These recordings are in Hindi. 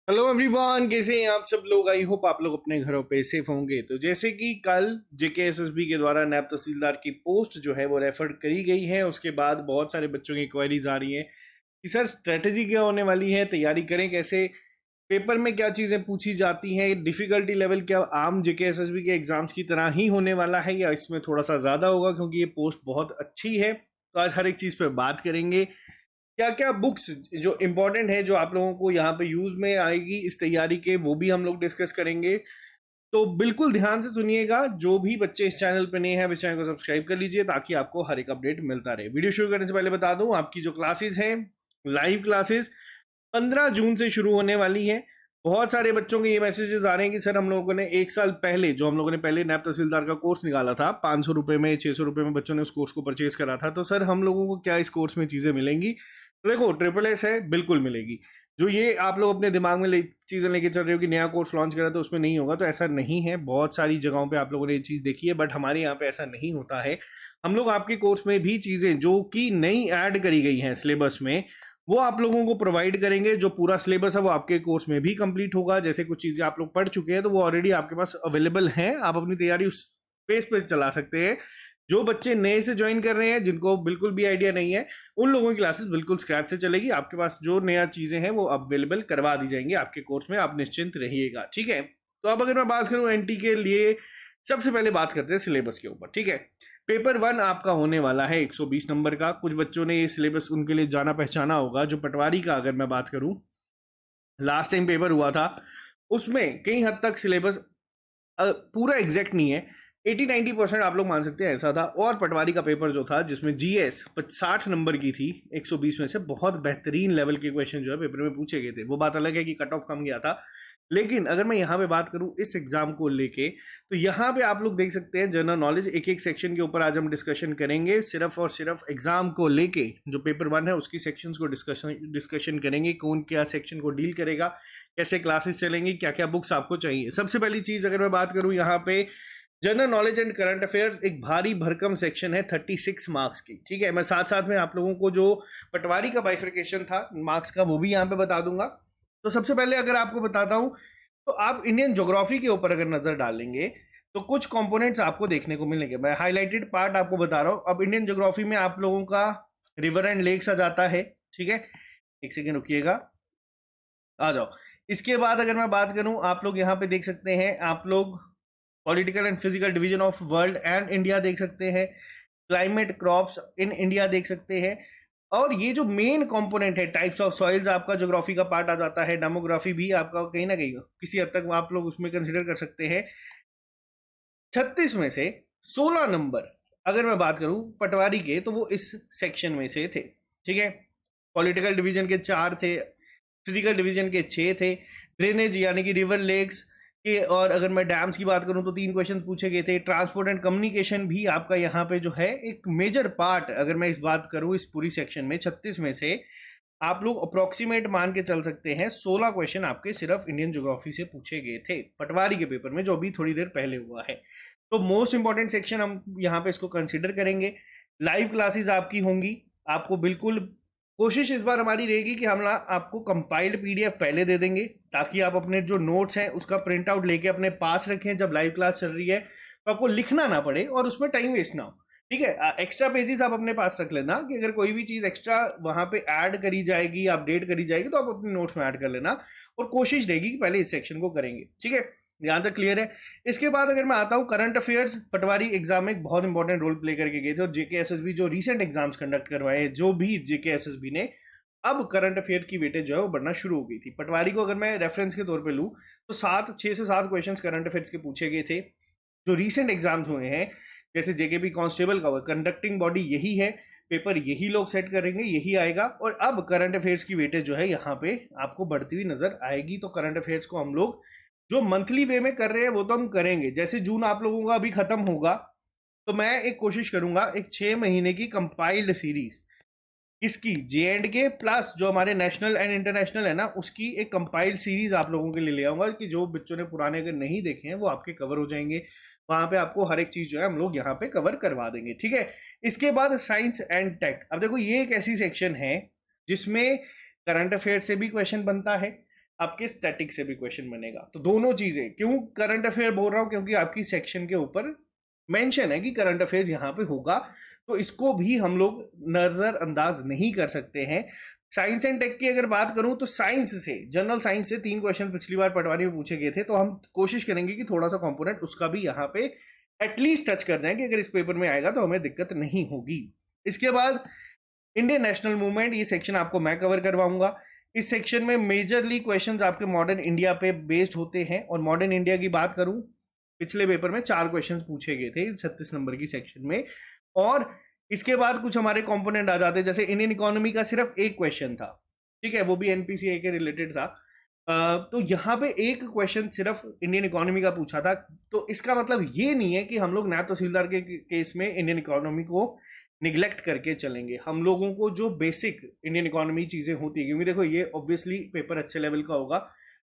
हेलो एवरीवन, कैसे हैं आप सब लोग। आई होप आप लोग अपने घरों पे सेफ होंगे। तो जैसे कि कल जेकेएसएसबी के द्वारा नायब तहसीलदार की पोस्ट जो है वो रेफर करी गई है, उसके बाद बहुत सारे बच्चों की क्वेरीज आ रही हैं कि सर स्ट्रेटजी क्या होने वाली है, तैयारी करें कैसे, पेपर में क्या चीज़ें पूछी जाती हैं, डिफिकल्टी लेवल क्या आम जेकेएसएसबी के एग्जाम्स की तरह ही होने वाला है या इसमें थोड़ा सा ज़्यादा होगा, क्योंकि ये पोस्ट बहुत अच्छी है। तो आज हर एक चीज़ पे बात करेंगे। क्या क्या बुक्स जो इम्पोर्टेंट है, जो आप लोगों को यहाँ पे यूज में आएगी इस तैयारी के, वो भी हम लोग डिस्कस करेंगे। तो बिल्कुल ध्यान से सुनिएगा। जो भी बच्चे इस चैनल पे नए हैं, इस चैनल को सब्सक्राइब कर लीजिए ताकि आपको हर एक अपडेट मिलता रहे। वीडियो शुरू करने से पहले बता दूं, आपकी जो क्लासेस हैं, लाइव क्लासेस 15 जून से शुरू होने वाली है। बहुत सारे बच्चों के ये मैसेजेस आ रहे हैं कि सर हम लोगों ने एक साल पहले जो हम लोगों ने पहले नायब तहसीलदार का कोर्स निकाला था, 500 रुपये में 600 रुपये में बच्चों ने उस कोर्स को परचेज करा था, तो सर हम लोगों को क्या इस कोर्स में चीज़ें मिलेंगी। तो देखो, ट्रिपल एस है, बिल्कुल मिलेगी। जो ये आप लोग अपने दिमाग में चीज़ें लेके चल रहे हो कि नया कोर्स लॉन्च करा तो उसमें नहीं होगा, तो ऐसा नहीं है। बहुत सारी जगहों पे आप लोगों ने ये चीज़ देखी है, बट हमारे यहाँ पे ऐसा नहीं होता है। हम लोग आपके कोर्स में भी चीज़ें जो कि नई ऐड करी गई हैं सिलेबस में, वो आप लोगों को प्रोवाइड करेंगे। जो पूरा सिलेबस है वो आपके कोर्स में भी कंप्लीट होगा। जैसे कुछ चीज़ें आप लोग पढ़ चुके हैं तो वो ऑलरेडी आपके पास अवेलेबल हैं, आप अपनी तैयारी उस पेज पे चला सकते हैं। जो बच्चे नए से ज्वाइन कर रहे हैं, जिनको बिल्कुल भी आइडिया नहीं है, उन लोगों की क्लासेस बिल्कुल स्क्रैच से चलेगी। आपके पास जो नया चीज़ें हैं वो अवेलेबल करवा दी जाएंगी आपके कोर्स में, आप निश्चिंत रहिएगा, ठीक है। तो अब अगर मैं बात करूं एनटी के लिए, सबसे पहले बात करते हैं सिलेबस के ऊपर, ठीक है। पेपर 1 आपका होने वाला है 120 नंबर का। कुछ बच्चों ने ये सिलेबस उनके लिए जाना पहचाना होगा। जो पटवारी का अगर मैं बात करूं, लास्ट टाइम पेपर हुआ था, उसमें कई हद तक सिलेबस पूरा एग्जैक्ट नहीं है, 80-90% आप लोग मान सकते हैं ऐसा था। और पटवारी का पेपर जो था, जिसमें जीएस 60 नंबर की थी 120 में से, बहुत बेहतरीन लेवल के क्वेश्चन जो है पेपर में पूछे गए थे। वो बात अलग है कि कट ऑफ कम गया था, लेकिन अगर मैं यहाँ पे बात करूँ इस एग्जाम को लेके, तो यहाँ पे आप लोग देख सकते हैं जनरल नॉलेज, एक एक सेक्शन के ऊपर आज हम डिस्कशन करेंगे। सिर्फ और सिर्फ एग्जाम को लेके जो पेपर 1 है उसकी सेक्शंस को डिस्कशन करेंगे, कौन क्या सेक्शन को डील करेगा, कैसे क्लासेस चलेंगी, क्या क्या बुक्स आपको चाहिए। सबसे पहली चीज अगर मैं बात करूं यहाँ पे, general knowledge and current affairs एक भारी भरकम सेक्शन है 36 मार्क्स की, ठीक है। मैं साथ साथ में आप लोगों को जो पटवारी का बाइफिकेशन था मार्क्स का, वो भी यहाँ पे बता दूंगा। तो सबसे पहले अगर आपको बताता हूं, तो आप इंडियन ज्योग्राफी के ऊपर अगर नजर डालेंगे तो कुछ कंपोनेंट्स आपको देखने को मिलेंगे। मैं हाईलाइटेड पार्ट आपको बता रहा हूं। अब इंडियन ज्योग्राफी में आप लोगों का रिवर एंड लेक्स आ जाता है, ठीक है। एक सेकेंड रुकिएगा, आ जाओ। इसके बाद अगर मैं बात करूं, आप लोग यहाँ पे देख सकते हैं, आप लोग political and physical division of world and India देख सकते हैं, क्लाइमेट क्रॉप्स इन इंडिया देख सकते हैं। और ये जो मेन कंपोनेंट है, टाइप्स ऑफ सॉइल्स, आपका ज्योग्राफी का पार्ट आ जाता है। डेमोग्राफी भी आपका कहीं ना कहीं किसी हद तक आप लोग उसमें कंसिडर कर सकते हैं। 36 में से 16 नंबर अगर मैं बात करूं पटवारी के, तो वो इस सेक्शन में से थे, ठीक है। पॉलिटिकल डिवीजन के 4 थे, फिजिकल डिवीजन के 6 थे, ड्रेनेज यानी कि रिवर लेक्स के, और अगर मैं डैम्स की बात करूं तो 3 क्वेश्चन पूछे गए थे। ट्रांसपोर्ट एंड कम्युनिकेशन भी आपका यहाँ पे जो है एक मेजर पार्ट, अगर मैं इस बात करूं इस पूरी सेक्शन में 36 में से आप लोग अप्रोक्सीमेट मान के चल सकते हैं 16 क्वेश्चन आपके सिर्फ इंडियन ज्योग्राफी से पूछे गए थे पटवारी के पेपर में, जो अभी थोड़ी देर पहले हुआ है। तो मोस्ट इंपॉर्टेंट सेक्शन हम यहाँ पे इसको कंसिडर करेंगे। लाइव क्लासेस आपकी होंगी। आपको बिल्कुल कोशिश इस बार हमारी रहेगी कि हम ना आपको कंपाइल्ड पीडीएफ पहले दे देंगे, ताकि आप अपने जो नोट्स हैं उसका प्रिंट आउट लेके अपने पास रखें। जब लाइव क्लास चल रही है तो आपको लिखना ना पड़े और उसमें टाइम वेस्ट ना हो, ठीक है। एक्स्ट्रा पेजेस आप अपने पास रख लेना कि अगर कोई भी चीज एक्स्ट्रा वहां पे ऐड करी जाएगी, अपडेट करी जाएगी, तो आप अपने नोट्स में ऐड कर लेना। और कोशिश रहेगी कि पहले इस सेक्शन को करेंगे, ठीक है। यहाँ तक क्लियर है। इसके बाद अगर मैं आता हूँ करंट अफेयर्स, पटवारी एग्जाम में एक बहुत इंपॉर्टेंट रोल प्ले करके गए थे, और जेकेएसएसबी जो रीसेंट एग्जाम्स कंडक्ट करवाए, जो भी जेकेएसएसबी ने, अब करंट अफेयर की वेटेज जो है वो बढ़ना शुरू हो गई थी। पटवारी को अगर मैं रेफरेंस के तौर पे लूँ तो 6 से 7 क्वेश्चंस करंट अफेयर्स के पूछे गए थे। जो रीसेंट एग्जाम्स हुए हैं, जैसे जेकेपी कांस्टेबल का, कंडक्टिंग बॉडी यही है, पेपर यही लोग सेट करेंगे, यही आएगा। और अब करंट अफेयर्स की वेटेज जो है यहाँ पे आपको बढ़ती हुई नजर आएगी। तो करंट अफेयर्स को हम लोग जो मंथली वे में कर रहे हैं वो तो हम करेंगे। जैसे जून आप लोगों का अभी खत्म होगा, तो मैं एक कोशिश करूंगा एक 6 महीने की कंपाइल्ड सीरीज, इसकी जे एंड के प्लस जो हमारे नेशनल एंड इंटरनेशनल है ना, उसकी एक कंपाइल्ड सीरीज आप लोगों के लिए ले आऊंगा, कि जो बच्चों ने पुराने अगर नहीं देखे हैं वो आपके कवर हो जाएंगे। वहां पे आपको हर एक चीज जो है हम लोग यहाँ पे कवर करवा देंगे, ठीक है। इसके बाद साइंस एंड टेक। अब देखो, ये एक ऐसी सेक्शन है जिसमें करंट अफेयर से भी क्वेश्चन बनता है, आपके स्टैटिक से भी क्वेश्चन बनेगा। तो दोनों चीजें, क्यों करंट अफेयर बोल रहा हूं, क्योंकि आपकी सेक्शन के ऊपर मेंशन है कि करंट अफेयर्स यहाँ पे होगा, तो इसको भी हम लोग नजरअंदाज नहीं कर सकते हैं। साइंस एंड टेक की अगर बात करूं तो साइंस से, जनरल साइंस से 3 क्वेश्चन पिछली बार पटवारी में पूछे गए थे, तो हम कोशिश करेंगे कि थोड़ा सा कंपोनेंट उसका भी यहाँ पे एटलीस्ट टच कर जाएं कि अगर इस पेपर में आएगा तो हमें दिक्कत नहीं होगी। इसके बाद इंडियन नेशनल मूवमेंट, ये सेक्शन आपको मैं कवर करवाऊंगा। इस सेक्शन में मेजरली क्वेश्चंस आपके मॉडर्न इंडिया पे बेस्ड होते हैं, और मॉडर्न इंडिया की बात करूं, पिछले पेपर में 4 क्वेश्चंस पूछे गए थे 36 नंबर की सेक्शन में। और इसके बाद कुछ हमारे कंपोनेंट आ जाते हैं, जैसे इंडियन इकोनॉमी का सिर्फ एक क्वेश्चन था, ठीक है, वो भी एनपीसीए के रिलेटेड था। तो यहाँ पे एक क्वेश्चन सिर्फ इंडियन इकोनॉमी का पूछा था। तो इसका मतलब ये नहीं है कि हम लोग नायब तहसीलदार के केस में इंडियन इकोनॉमी को निगलेक्ट करके चलेंगे। हम लोगों को जो बेसिक इंडियन इकोनॉमी चीजें होती है, क्योंकि देखो ये ऑब्वियसली पेपर अच्छे लेवल का होगा,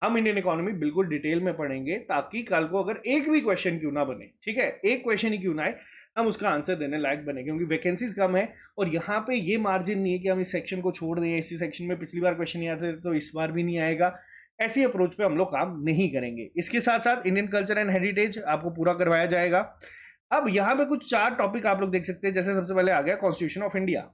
हम इंडियन इकोनॉमी बिल्कुल डिटेल में पढ़ेंगे, ताकि कल को अगर एक भी क्वेश्चन क्यों ना बने, ठीक है, एक क्वेश्चन ही क्यों ना आए, हम उसका आंसर देने लायक बने, क्योंकि वैकेंसीज कम है। और यहाँ पे ये मार्जिन नहीं है कि हम इस सेक्शन को छोड़ दें, इसी सेक्शन में पिछली बार क्वेश्चन नहीं आते तो इस बार भी नहीं आएगा, ऐसी अप्रोच पे हम लोग काम नहीं करेंगे। इसके साथ साथ इंडियन कल्चर एंड हेरिटेज आपको पूरा करवाया जाएगा। अब यहाँ पे कुछ 4 टॉपिक आप लोग देख सकते हैं। जैसे सबसे पहले आ गया कॉन्स्टिट्यूशन ऑफ इंडिया,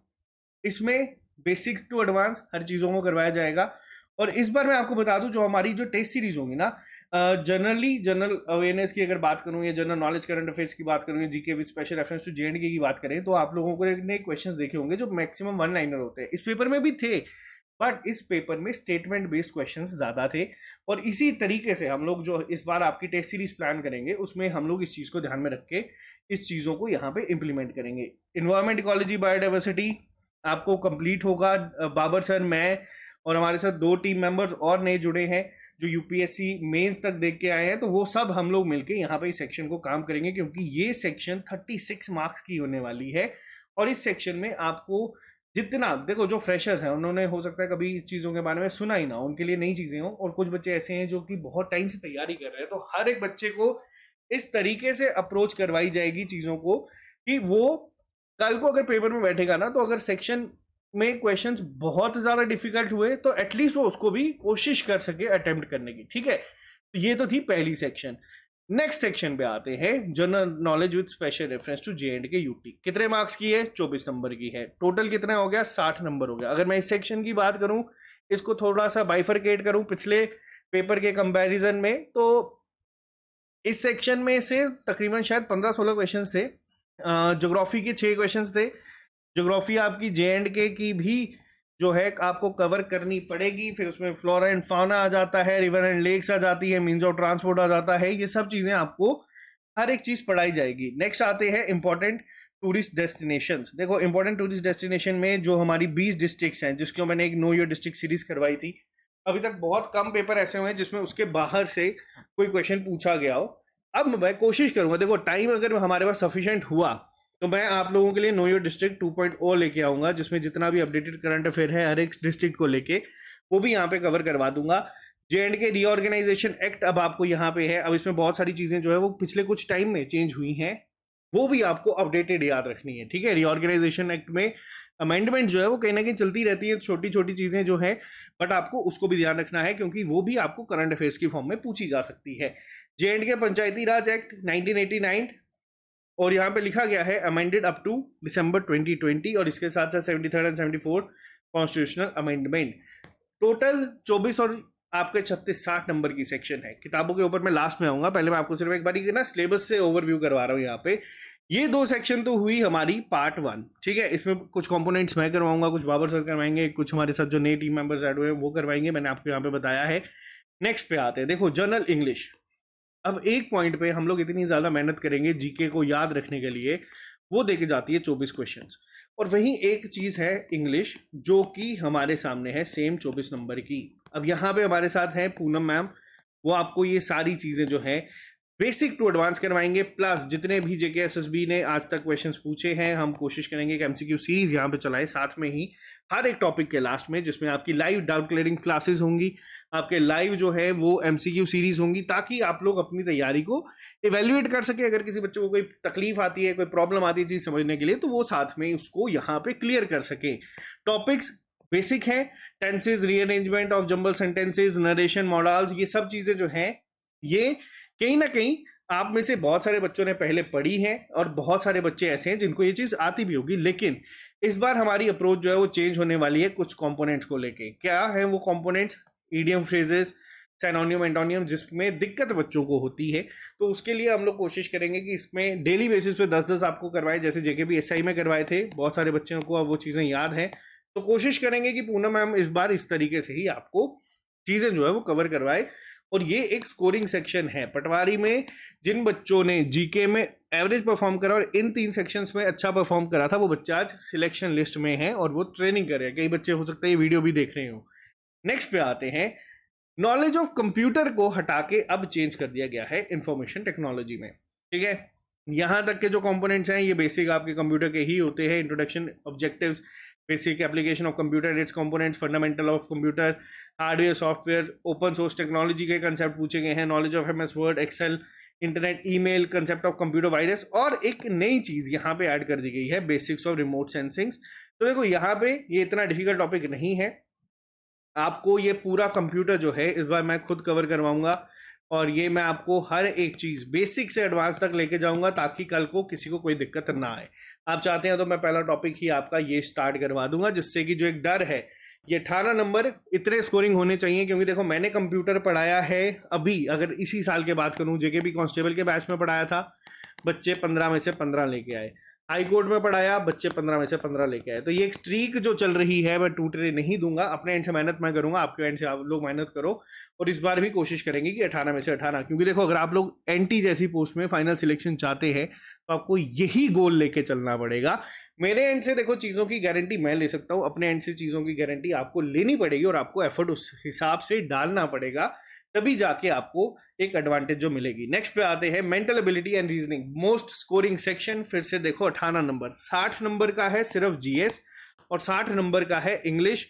इसमें बेसिक्स टू एडवांस हर चीजों को करवाया जाएगा। और इस बार मैं आपको बता दूं, जो हमारी जो टेस्ट सीरीज होंगी ना, जनरल अवेयरनेस की अगर बात करूं, या जनरल नॉलेज करंट अफेयर्स की बात करूं, या GK with special reference to J and K की बात करें, तो आप लोगों को ने क्वेश्चंस देखे होंगे जो मैक्सिमम 1 लाइनर होते हैं। इस पेपर में भी थे, बट इस पेपर में स्टेटमेंट बेस्ड क्वेश्चंस ज्यादा थे। और इसी तरीके से हम लोग जो इस बार आपकी टेस्ट सीरीज प्लान करेंगे, उसमें हम लोग इस चीज को ध्यान में रख के इस चीजों को यहाँ पे इंप्लीमेंट करेंगे। इन्वायरमेंट, इकोलॉजी, बायोडाइवर्सिटी आपको कंप्लीट होगा। बाबर सर, मैं और हमारे साथ 2 टीम मेंबर्स और नए जुड़े हैं जो यूपीएससी मेंस तक देख के आए हैं, तो वो सब हम लोग मिलके यहाँ पे इस सेक्शन को काम करेंगे, क्योंकि ये सेक्शन 36 मार्क्स की होने वाली है। और इस सेक्शन में आपको जितना, देखो जो फ्रेशर्स हैं उन्होंने हो सकता है कभी इस चीज़ों के बारे में सुना ही ना, उनके लिए नई चीज़ें हों, और कुछ बच्चे ऐसे हैं जो कि बहुत टाइम से तैयारी कर रहे हैं, तो हर एक बच्चे को इस तरीके से अप्रोच करवाई जाएगी चीज़ों को कि वो कल को अगर पेपर में बैठेगा ना, तो अगर सेक्शन में क्वेश्चंस बहुत ज्यादा डिफिकल्ट हुए तो एटलीस्ट वो उसको भी कोशिश कर सके अटेम्प्ट करने की, ठीक है। तो ये तो थी पहली सेक्शन। नेक्स्ट सेक्शन पे आते हैं, general knowledge with special reference to J and K UT. कितने मार्क्स की है? 24 नंबर की है। टोटल कितना हो गया? 60 नंबर हो गया। अगर मैं इस सेक्शन की बात करूं, इसको थोड़ा सा बाइफरकेट करूं पिछले पेपर के कंपैरिजन में, तो इस सेक्शन में से तकरीबन शायद 15-16 क्वेश्चन थे। ज्योग्राफी के 6 क्वेश्चन थे। ज्योग्राफी आपकी जेएंडके की भी जो है आपको कवर करनी पड़ेगी। फिर उसमें फ्लोरा एंड फाउना आ जाता है, रिवर एंड लेक्स आ जाती है, मीन्स ऑफ ट्रांसपोर्ट आ जाता है। ये सब चीजें आपको हर एक चीज पढ़ाई जाएगी। नेक्स्ट आते हैं इंपॉर्टेंट टूरिस्ट डेस्टिनेशंस। देखो इंपॉर्टेंट टूरिस्ट डेस्टिनेशन में जो हमारी 20 डिस्ट्रिक्ट्स हैं, जिसको मैंने एक नो योर डिस्ट्रिक्ट सीरीज करवाई थी, अभी तक बहुत कम पेपर ऐसे हुए हैं जिसमें उसके बाहर से कोई क्वेश्चन पूछा गया हो। अब मैं कोशिश करूंगा, देखो टाइम अगर हमारे पास सफिशिएंट हुआ तो मैं आप लोगों के लिए नो योर डिस्ट्रिक्ट 2.0 लेके आऊंगा, जिसमें जितना भी अपडेटेड करंट अफेयर है हर एक डिस्ट्रिक्ट को लेके, वो भी यहाँ पे कवर करवा दूंगा। जेएंडके रीऑर्गेनाइजेशन एक्ट अब आपको यहाँ पे है। अब इसमें बहुत सारी चीजें जो है वो पिछले कुछ टाइम में चेंज हुई हैं, वो भी आपको अपडेटेड याद रखनी है, ठीक है। रीऑर्गेनाइजेशन एक्ट में अमेंडमेंट जो है वो कहीं ना कहीं चलती रहती है, छोटी छोटी चीजें जो है, बट आपको उसको भी ध्यान रखना है, क्योंकि वो भी आपको करंट अफेयर्स की फॉर्म में पूछी जा सकती है। जेएंडके पंचायती राज एक्ट 1989, और यहाँ पे लिखा गया है अमेंडेड अप टू दिसंबर 2020, और इसके साथ साथ 73 एंड 74 कॉन्स्टिट्यूशनल अमेंडमेंट। टोटल 24 और आपके 36-60 नंबर की सेक्शन है। किताबों के ऊपर मैं लास्ट में आऊंगा, पहले मैं आपको सिर्फ एक बारी ना सिलेबस से ओवरव्यू करवा रहा हूँ। यहाँ पे ये 2 सेक्शन तो हुई हमारी पार्ट 1, ठीक है। इसमें कुछ कंपोनेंट्स मैं करवाऊंगा, कुछ बाबर सर करवाएंगे, कुछ हमारे साथ जो नए टीम मेंबर्स ऐड हुए हैं वो करवाएंगे, मैंने आपको यहाँ पे बताया है। नेक्स्ट पे आते हैं, देखो जनरल इंग्लिश। अब एक पॉइंट पे हम लोग इतनी ज्यादा मेहनत करेंगे जीके को याद रखने के लिए, वो देके जाती है 24 क्वेश्चंस, और वहीं एक चीज है इंग्लिश जो कि हमारे सामने है सेम 24 नंबर की। अब यहाँ पे हमारे साथ है पूनम मैम, वो आपको ये सारी चीजें जो है बेसिक टू एडवांस करवाएंगे, प्लस जितने भी जेके एसएसबी ने आज तक क्वेश्चंस पूछे हैं हम कोशिश करेंगे कि एमसीक्यू सीरीज यहाँ पे चलाएं, साथ में ही हर एक टॉपिक के लास्ट में, जिसमें आपकी लाइव डाउट क्लियरिंग क्लासेस होंगी, आपके लाइव जो है वो एमसीक्यू सीरीज होंगी, ताकि आप लोग अपनी तैयारी को इवेल्युएट कर सके। अगर किसी बच्चे को कोई तकलीफ आती है, कोई प्रॉब्लम आती है चीज समझने के लिए, तो वो साथ में उसको यहाँ पे क्लियर कर सके। टॉपिक्स बेसिक है। Tenses, rearrangement of jumble sentences, narration models, ये सब चीजें जो हैं ये कहीं ना कहीं आप में से बहुत सारे बच्चों ने पहले पढ़ी है और बहुत सारे बच्चे ऐसे हैं जिनको ये चीज आती भी होगी। लेकिन इस बार हमारी अप्रोच जो है वो चेंज होने वाली है कुछ कंपोनेंट्स को लेके। क्या है वो components? Idiom, phrases, synonym, antonym, जिसमें दिक्कत बच्चों को होती है। तो उसके लिए हम लोग कोशिश करेंगे कि इसमें डेली बेसिस पे 10-10 आपको करवाए, जैसे जेकेबी एसआई में करवाए थे। बहुत सारे बच्चों को अब वो चीज़ें याद है। तो कोशिश करेंगे कि पूनम मैम इस बार इस तरीके से ही आपको चीज़ें जो है वो कवर करवाए। और ये एक स्कोरिंग सेक्शन है। पटवारी में जिन बच्चों ने जीके में एवरेज परफॉर्म करा और इन 3 सेक्शंस में अच्छा परफॉर्म करा था, वो बच्चा आज सिलेक्शन लिस्ट में है और वो ट्रेनिंग कर रहे हैं। कई बच्चे हो सकता है ये वीडियो भी देख रहे हो। नेक्स्ट पे आते हैं। नॉलेज ऑफ कंप्यूटर को हटा के अब चेंज कर दिया गया है इंफॉर्मेशन टेक्नोलॉजी में। ठीक है, यहां तक के जो कंपोनेंट्स हैं ये बेसिक आपके कंप्यूटर के ही होते हैं। Introduction, objectives, basic application of computer, its components, fundamental of computer, hardware, software, open source technology के कंसेप्ट पूछे गए हैं। Knowledge of MS Word, Excel, internet, email, concept of computer virus, और एक नई चीज यहाँ पे ऐड कर दी गई है, बेसिक्स ऑफ रिमोट सेंसिंग। तो देखो यहाँ पे ये इतना डिफिकल्ट टॉपिक नहीं है। आपको ये पूरा कंप्यूटर जो है इस बार मैं खुद कवर करवाऊंगा और ये मैं आपको हर एक चीज बेसिक से एडवांस तक लेके जाऊंगा ताकि कल को किसी को कोई दिक्कत ना आए। आप चाहते हैं तो मैं पहला टॉपिक ही आपका ये स्टार्ट करवा दूंगा, जिससे कि जो एक डर है, ये 18 नंबर इतने स्कोरिंग होने चाहिए। क्योंकि देखो मैंने कंप्यूटर पढ़ाया है अभी, अगर इसी साल के बात करूं, जेकेबी कांस्टेबल के बैच में पढ़ाया था, बच्चे 15 में से 15 लेके आए। हाई कोर्ट में पढ़ाया, बच्चे 15 में से 15 लेके आए। तो ये एक स्ट्रीक जो चल रही है मैं टूटने नहीं दूंगा। अपने एंड से मेहनत मैं करूंगा, आपके एंड से आप लोग मेहनत करो और इस बार भी कोशिश करेंगे कि 18 में से 18। क्योंकि देखो अगर आप लोग एनटी जैसी पोस्ट में फाइनल सिलेक्शन चाहते हैं तो आपको यही गोल लेके चलना पड़ेगा। मेरे एंड से देखो चीज़ों की गारंटी मैं ले सकता हूँ, अपने एंड से चीज़ों की गारंटी आपको लेनी पड़ेगी और आपको एफर्ट उस हिसाब से डालना पड़ेगा, तभी जाके आपको एक एडवांटेज जो मिलेगी। नेक्स्ट पे आते हैं mental ability and reasoning, most scoring section. फिर से देखो 18 नंबर, 60 नंबर का है सिर्फ जीएस और 60 नंबर का है इंग्लिश,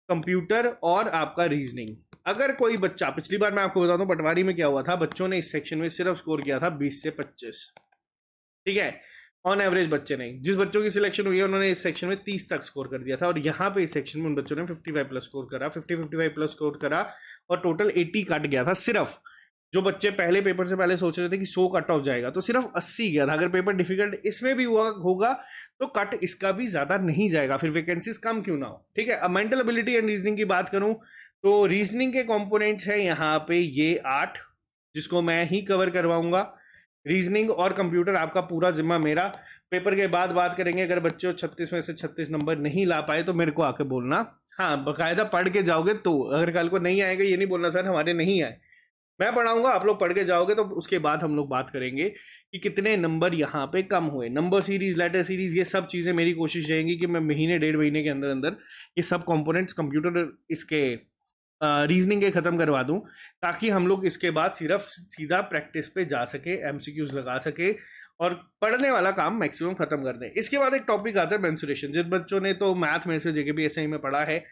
कंप्यूटर और आपका रीजनिंग। अगर कोई बच्चा, पिछली बार मैं आपको बता दूं पटवारी में क्या हुआ था, बच्चों ने इस सेक्शन में सिर्फ स्कोर किया था 20 से 25। ठीक है, ऑन एवरेज बच्चे नहीं। जिस बच्चों की सिलेक्शन हुई है उन्होंने इस सेक्शन में 30 तक स्कोर कर दिया था और यहाँ पे इस सेक्शन में उन बच्चों ने 55 प्लस स्कोर करा, 55 प्लस स्कोर करा और टोटल 80 कट गया था। सिर्फ जो बच्चे पहले पेपर से पहले सोच रहे थे कि 100 कट ऑफ जाएगा, तो सिर्फ 80 गया था। अगर पेपर डिफिकल्ट इसमें भी हुआ होगा तो कट इसका भी ज्यादा नहीं जाएगा, फिर वैकेंसीज कम क्यों ना हो। ठीक है, अब मेंटल एबिलिटी एंड रीजनिंग की बात करूं तो रीजनिंग के कंपोनेंट्स है यहाँ पे ये 8, जिसको मैं ही कवर करवाऊंगा। रीजनिंग और कंप्यूटर आपका पूरा जिम्मा मेरा। पेपर के बाद बात करेंगे। अगर बच्चों 36 में से 36 नंबर नहीं ला पाए तो मेरे को आके बोलना, हाँ बकायदा पढ़ के जाओगे तो। अगर कल को नहीं आएगा ये नहीं बोलना सर हमारे नहीं आए, मैं पढ़ाऊंगा, आप लोग पढ़ के जाओगे तो उसके बाद हम लोग बात करेंगे कि कितने नंबर यहाँ पे कम हुए। नंबर सीरीज, लेटर सीरीज, ये सब चीज़ें मेरी कोशिश रहेगी कि मैं महीने 1.5 महीने के अंदर अंदर ये सब कंपोनेंट्स कंप्यूटर इसके रीजनिंग के ख़त्म करवा दूं, ताकि हम लोग इसके बाद सिर्फ सीधा प्रैक्टिस पे जा सके, एमसीक्यूज लगा सके और पढ़ने वाला काम मैक्सिमम खत्म कर दें। इसके बाद एक टॉपिक आता है मेंसुरेशन। जिन बच्चों ने तो मैथ में से जेकेबी एसआई में पढ़ा है,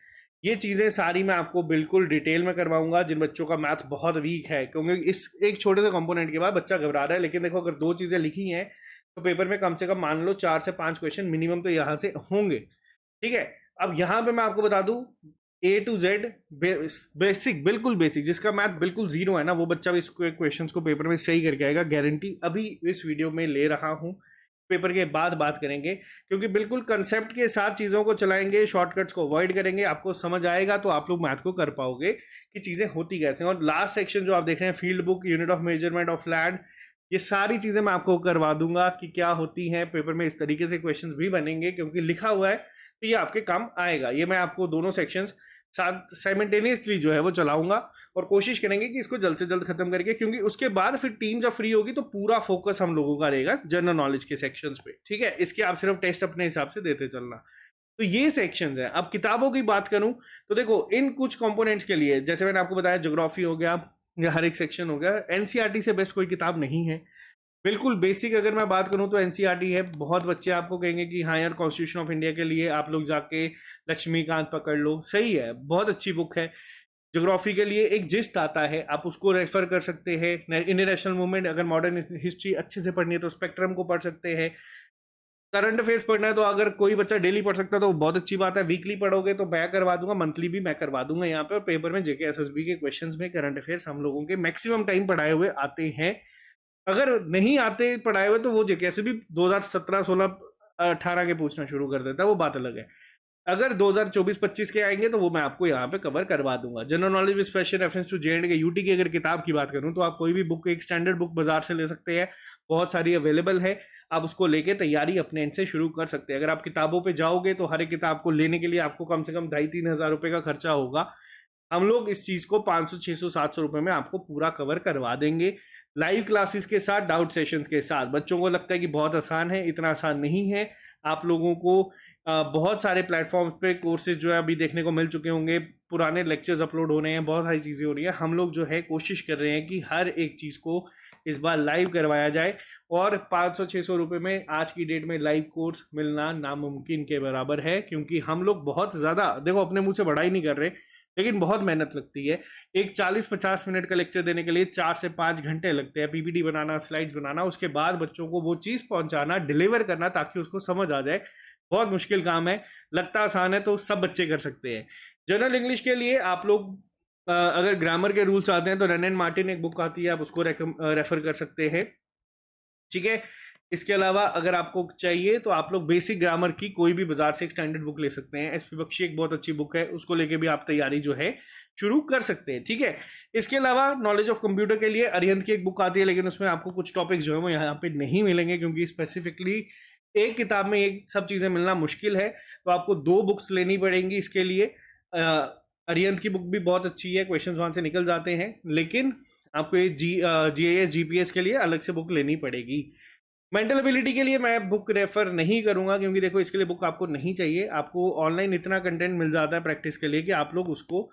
ये चीज़ें सारी मैं आपको बिल्कुल डिटेल में करवाऊंगा। जिन बच्चों का मैथ बहुत वीक है, क्योंकि इस एक छोटे से कंपोनेंट के बाद बच्चा घबरा रहा है, लेकिन देखो अगर 2 चीज़ें लिखी हैं तो पेपर में कम से कम मान लो 4 से 5 क्वेश्चन मिनिमम तो यहाँ से होंगे। ठीक है, अब यहाँ पे मैं आपको बता दूं ए टू जेड बेसिक, बिल्कुल बेसिक, जिसका मैथ बिल्कुल जीरो है ना, वो बच्चा भी इस क्वेश्चंस को पेपर में सही करके आएगा, गारंटी अभी इस वीडियो में ले रहा हूँ। पेपर के बाद बात करेंगे, क्योंकि बिल्कुल कंसेप्ट के साथ चीज़ों को चलाएंगे, शॉर्टकट्स को अवॉइड करेंगे। आपको समझ आएगा तो आप लोग मैथ को कर पाओगे कि चीज़ें होती कैसे। और लास्ट सेक्शन जो आप देख रहे हैं, field book, unit of measurement of land, ये सारी चीज़ें मैं आपको करवा दूंगा कि क्या होती हैं। पेपर में इस तरीके से क्वेश्चन भी बनेंगे क्योंकि लिखा हुआ है, तो ये आपके काम आएगा। ये मैं आपको दोनों सेक्शंस साथ साइमल्टेनियसली जो है वो चलाऊंगा और कोशिश करेंगे कि इसको जल्द से जल्द खत्म करके, क्योंकि उसके बाद फिर टीम जब फ्री होगी तो पूरा फोकस हम लोगों का रहेगा जनरल नॉलेज के सेक्शंस पे। ठीक है, इसके आप सिर्फ टेस्ट अपने हिसाब से देते चलना। तो ये सेक्शंस हैं। अब किताबों की बात करूं तो देखो इन कुछ कंपोनेंट्स के लिए, जैसे मैंने आपको बताया ज्योग्राफी हो गया या हर एक सेक्शन हो गया, एनसीईआरटी से बेस्ट कोई किताब नहीं है। बिल्कुल बेसिक अगर मैं बात करूं तो एनसीईआरटी है। बहुत बच्चे आपको कहेंगे कि हाँ यार कॉन्स्टिट्यूशन ऑफ इंडिया के लिए आप लोग जाके लक्ष्मीकांत पकड़ लो, सही है, बहुत अच्छी बुक है। ज्योग्राफी के लिए एक जिस्ट आता है, आप उसको रेफर कर सकते हैं। इंडियन नेशनल मूवमेंट, अगर मॉडर्न हिस्ट्री अच्छे से पढ़नी है तो स्पेक्ट्रम को पढ़ सकते हैं। करंट अफेयर्स पढ़ना है तो अगर कोई बच्चा डेली पढ़ सकता है तो बहुत अच्छी बात है। वीकली पढ़ोगे तो मैं करवा दूंगा, मंथली भी मैं करवा दूंगा यहाँ पे। और पेपर में जेके एसएसबी के क्वेश्चंस में करंट अफेयर्स हम लोगों के मैक्सिमम टाइम पढ़ाए हुए आते हैं। अगर नहीं आते पढ़ाए हुए तो वो जेके एसएसबी 2017 16 18 के पूछना शुरू कर देता है, वो बात अलग है। अगर 2024-25 के आएंगे तो वो मैं आपको यहाँ पे कवर करवा दूंगा। General knowledge with special reference to J and K UT की अगर किताब की बात करूं तो आप कोई भी बुक, एक स्टैंडर्ड बुक बाजार से ले सकते हैं, बहुत सारी अवेलेबल है। आप उसको लेके तैयारी अपने एंड से शुरू कर सकते हैं। अगर आप किताबों पे जाओगे तो हर एक किताब को लेने के लिए आपको कम से कम 2,500-3 हज़ार रुपए का खर्चा होगा। हम लोग इस चीज को 500, 600, 700 रुपए में आपको पूरा कवर करवा देंगे, लाइव क्लासेस के साथ, डाउट सेशंस के साथ। बच्चों को लगता है कि बहुत आसान है, इतना आसान नहीं है। आप लोगों को बहुत सारे प्लेटफॉर्म्स पे कोर्सेज जो है अभी देखने को मिल चुके होंगे, पुराने लेक्चर्स अपलोड हो रहे हैं, बहुत सारी चीज़ें हो रही हैं। हम लोग जो है कोशिश कर रहे हैं कि हर एक चीज़ को इस बार लाइव करवाया जाए। और 500-600 रुपये में आज की डेट में लाइव कोर्स मिलना नामुमकिन के बराबर है, क्योंकि हम लोग बहुत ज़्यादा, देखो अपने मुंह से बड़ाई नहीं कर रहे, लेकिन बहुत मेहनत लगती है। एक 40-50 मिनट का लेक्चर देने के लिए 4 से 5 घंटे लगते हैं। पीपीटी बनाना, स्लाइड्स बनाना, उसके बाद बच्चों को वो चीज़ पहुंचाना, डिलीवर करना ताकि उसको समझ आ जाए। बहुत मुश्किल काम है, लगता आसान है तो सब बच्चे कर सकते हैं। जनरल इंग्लिश के लिए आप लोग अगर ग्रामर के रूल्स आते हैं तो रन एंड मार्टिन एक बुक आती है, आप उसको रेफर कर सकते हैं, ठीक है। इसके अलावा अगर आपको चाहिए तो आप लोग बेसिक ग्रामर की कोई भी बाजार से एक स्टैंडर्ड बुक ले सकते हैं। एसपी बख्शी एक बहुत अच्छी बुक है, उसको लेके भी आप तैयारी जो है शुरू कर सकते हैं, ठीक है। इसके अलावा नॉलेज ऑफ कंप्यूटर के लिए अरिहंत की एक बुक आती है, लेकिन उसमें आपको कुछ टॉपिक्स जो है वो यहाँ पे नहीं मिलेंगे, क्योंकि स्पेसिफिकली एक किताब में ये सब चीज़ें मिलना मुश्किल है। तो आपको 2 बुक्स लेनी पड़ेंगी इसके लिए। अरिहंत की बुक भी बहुत अच्छी है, क्वेश्चंस वहाँ से निकल जाते हैं, लेकिन आपको ये जीएएस जीपीएस के लिए अलग से बुक लेनी पड़ेगी। मेंटल एबिलिटी के लिए मैं बुक रेफर नहीं करूंगा, क्योंकि देखो इसके लिए बुक आपको नहीं चाहिए। आपको ऑनलाइन इतना कंटेंट मिल जाता है प्रैक्टिस के लिए कि आप लोग उसको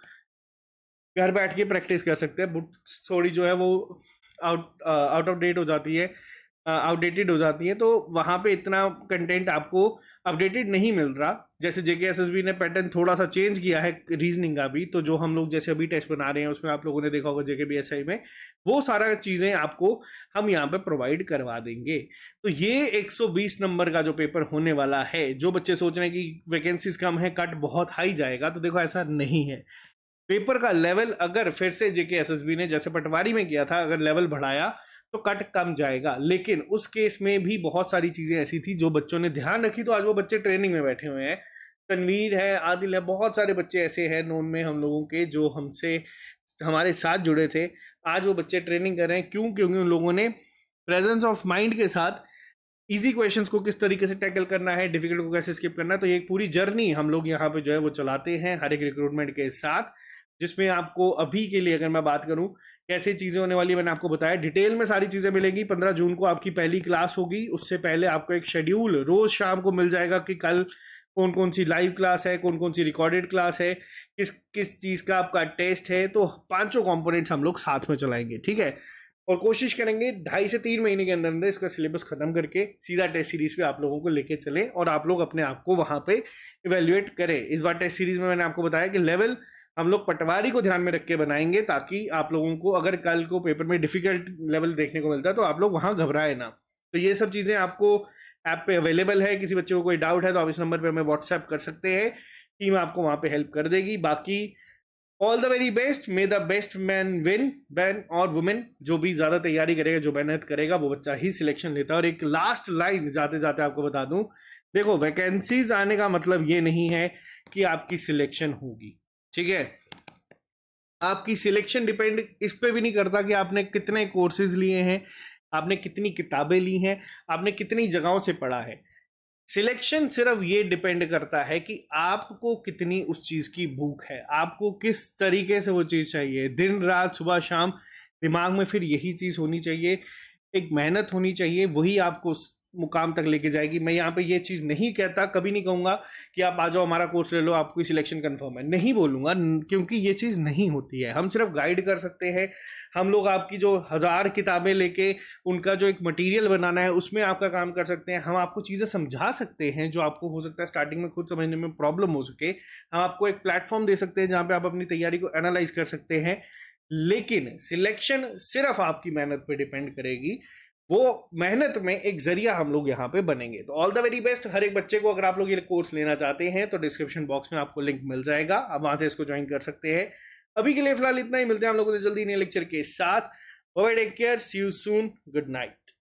घर बैठ के प्रैक्टिस कर सकते हैं। बुक थोड़ी जो है वो आउट ऑफ डेट हो जाती है, आउटडेटेड हो जाती है, तो वहाँ पे इतना कंटेंट आपको अपडेटेड नहीं मिल रहा। जैसे जेके एसएसबी ने पैटर्न थोड़ा सा चेंज किया है रीजनिंग का भी, तो जो हम लोग जैसे अभी टेस्ट बना रहे हैं उसमें आप लोगों ने देखा होगा जेके बीएसआई में, वो सारा चीज़ें आपको हम यहाँ पे प्रोवाइड करवा देंगे। तो ये 120 नंबर का जो पेपर होने वाला है, जो बच्चे सोच रहे हैं कि वैकेंसीज कम है, कट बहुत हाई जाएगा, तो देखो ऐसा नहीं है। पेपर का लेवल अगर फिर से जेके एसएसबी ने जैसे पटवारी में किया था, अगर लेवल बढ़ाया तो कट कम जाएगा। लेकिन उस केस में भी बहुत सारी चीजें ऐसी थी जो बच्चों ने ध्यान रखी, तो आज वो बच्चे ट्रेनिंग में बैठे हुए हैं। तनवीर है, आदिल है, बहुत सारे बच्चे ऐसे हैं नोन में हम लोगों के जो हमसे हमारे साथ जुड़े थे। आज वो बच्चे ट्रेनिंग कर रहे हैं, क्यों? क्योंकि उन लोगों ने प्रेजेंस ऑफ माइंड के साथ इजी क्वेश्चंस को किस तरीके से टैकल करना है, डिफिकल्ट को कैसे स्किप करना है। तो ये एक पूरी जर्नी हम लोग यहाँ पे जो है वो चलाते हैं हर एक रिक्रूटमेंट के साथ, जिसमें आपको अभी के लिए अगर मैं बात करूं कैसे चीज़ें होने वाली, मैंने आपको बताया डिटेल में सारी चीज़ें मिलेंगी। 15 जून को आपकी पहली क्लास होगी, उससे पहले आपको एक शेड्यूल रोज शाम को मिल जाएगा कि कल कौन कौन सी लाइव क्लास है, कौन कौन सी रिकॉर्डेड क्लास है, किस किस चीज़ का आपका टेस्ट है। तो 5 कंपोनेंट्स हम लोग साथ में चलाएंगे, ठीक है। और कोशिश करेंगे 2.5 से 3 महीने के अंदर अंदर इसका सिलेबस खत्म करके सीधा टेस्ट सीरीज पे आप लोगों को लेके चलें, और आप लोग अपने आप को वहाँ पे इवेल्युएट करें। इस बार टेस्ट सीरीज में मैंने आपको बताया कि लेवल हम लोग पटवारी को ध्यान में रख के बनाएंगे, ताकि आप लोगों को अगर कल को पेपर में डिफिकल्ट लेवल देखने को मिलता है तो आप लोग वहाँ घबराए ना। तो ये सब चीज़ें आपको ऐप पे अवेलेबल है। किसी बच्चे को कोई डाउट है तो आप इस नंबर पे हमें व्हाट्सएप कर सकते हैं, टीम आपको वहाँ पे हेल्प कर देगी। बाकी all the very best, may the best man win, man और वुमेन। जो भी ज़्यादा तैयारी करेगा, जो मेहनत करेगा, वो बच्चा ही सिलेक्शन लेता है। और एक लास्ट लाइन जाते जाते आपको बता दूं, देखो वैकेंसीज आने का मतलब ये नहीं है कि आपकी सिलेक्शन होगी, ठीक है। आपकी सिलेक्शन डिपेंड इस पे भी नहीं करता कि आपने कितने कोर्सेज लिए हैं, आपने कितनी किताबें ली हैं, आपने कितनी जगहों से पढ़ा है। सिलेक्शन सिर्फ ये डिपेंड करता है कि आपको कितनी उस चीज़ की भूख है, आपको किस तरीके से वो चीज़ चाहिए, दिन रात सुबह शाम दिमाग में फिर यही चीज़ होनी चाहिए, एक मेहनत होनी चाहिए, वही आपको उस मुकाम तक लेके जाएगी। मैं यहाँ पे ये चीज़ नहीं कहता, कभी नहीं कहूँगा कि आप आ जाओ हमारा कोर्स ले लो आपकी सिलेक्शन कंफर्म है, नहीं बोलूँगा, क्योंकि ये चीज़ नहीं होती है। हम सिर्फ गाइड कर सकते हैं। हम लोग आपकी जो 1000 किताबें लेके उनका जो एक मटेरियल बनाना है उसमें आपका काम कर सकते हैं। हम आपको चीज़ें समझा सकते हैं जो आपको हो सकता है स्टार्टिंग में खुद समझने में प्रॉब्लम हो सके। हम आपको एक प्लेटफॉर्म दे सकते हैं जहाँ पे आप अपनी तैयारी को एनालाइज कर सकते हैं। लेकिन सिलेक्शन सिर्फ आपकी मेहनत पे डिपेंड करेगी, वो मेहनत में एक जरिया हम लोग यहाँ पे बनेंगे। तो ऑल द वेरी बेस्ट हर एक बच्चे को। अगर आप लोग ये कोर्स लेना चाहते हैं तो डिस्क्रिप्शन बॉक्स में आपको लिंक मिल जाएगा, आप वहां से इसको ज्वाइन कर सकते हैं। अभी के लिए फिलहाल इतना ही, मिलते हैं हम लोगों से जल्दी नए लेक्चर के साथ। Bye, take care, see you soon, good night.